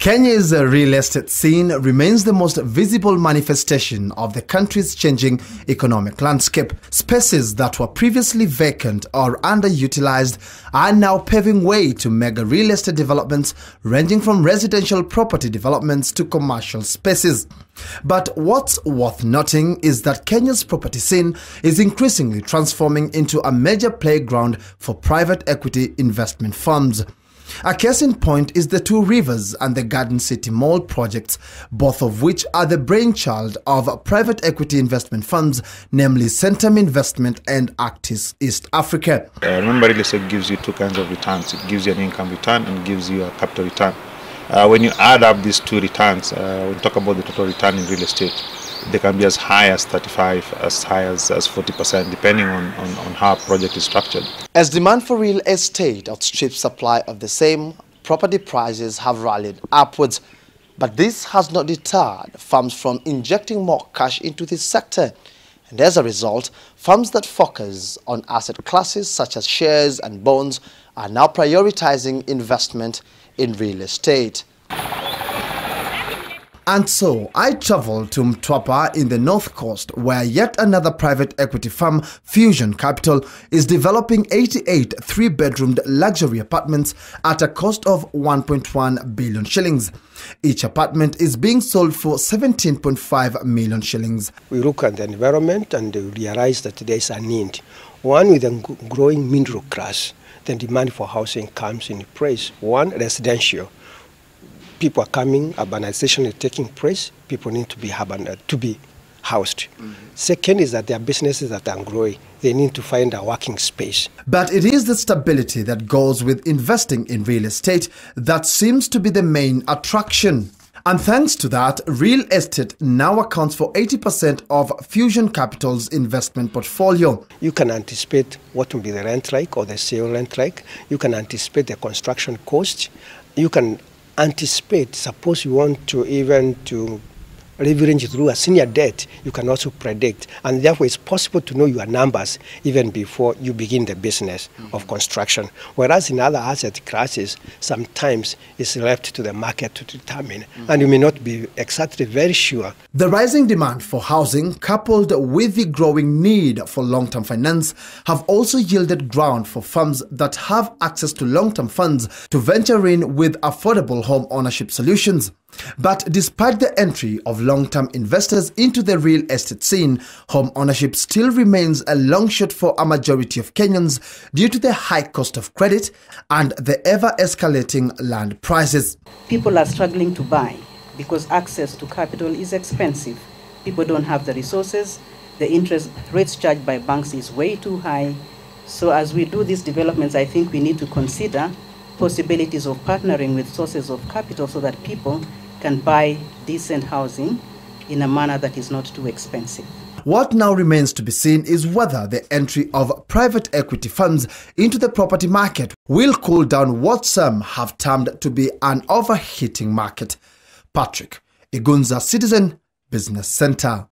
Kenya's real estate scene remains the most visible manifestation of the country's changing economic landscape. Spaces that were previously vacant or underutilized are now paving way to mega real estate developments ranging from residential property developments to commercial spaces. But what's worth noting is that Kenya's property scene is increasingly transforming into a major playground for private equity investment firms. A case in point is the Two Rivers and the Garden City Mall projects, both of which are the brainchild of private equity investment funds, namely Centum Investment and Actis East Africa. Remember, real estate gives you two kinds of returns. It gives you an income return and gives you a capital return. When you add up these two returns, when we talk about the total return in real estate, they can be as high as 35, as high as 40%, depending on how a project is structured. As demand for real estate outstrips supply of the same, property prices have rallied upwards. But this has not deterred firms from injecting more cash into this sector. And as a result, firms that focus on asset classes such as shares and bonds are now prioritizing investment in real estate. And so, I traveled to Mtwapa in the North Coast, where yet another private equity firm, Fusion Capital, is developing 88 three-bedroomed luxury apartments at a cost of 1.1 billion shillings. Each apartment is being sold for 17.5 million shillings. We look at the environment and realize that there is a need. One, with a growing middle class, the demand for housing comes in place. One, residential. People are coming, urbanization is taking place, people need to be housed. Second is that there are businesses that are growing. They need to find a working space. But it is the stability that goes with investing in real estate that seems to be the main attraction. And thanks to that, real estate now accounts for 80% of Fusion Capital's investment portfolio. You can anticipate what will be the rent like or the sale rent like. You can anticipate the construction cost. You can anticipate, suppose you want to leverage through a senior debt, you can also predict, and therefore it's possible to know your numbers even before you begin the business of construction. Whereas in other asset classes, sometimes it's left to the market to determine, and you may not be exactly very sure. The rising demand for housing, coupled with the growing need for long-term finance, have also yielded ground for firms that have access to long-term funds to venture in with affordable home ownership solutions. But despite the entry of long-term investors into the real estate scene, home ownership still remains a long shot for a majority of Kenyans due to the high cost of credit and the ever-escalating land prices. People are struggling to buy because access to capital is expensive. People don't have the resources. The interest rates charged by banks is way too high. So as we do these developments, I think we need to consider possibilities of partnering with sources of capital so that people can buy decent housing in a manner that is not too expensive. What now remains to be seen is whether the entry of private equity funds into the property market will cool down what some have termed to be an overheating market. Patrick Igunza, Citizen Business Center.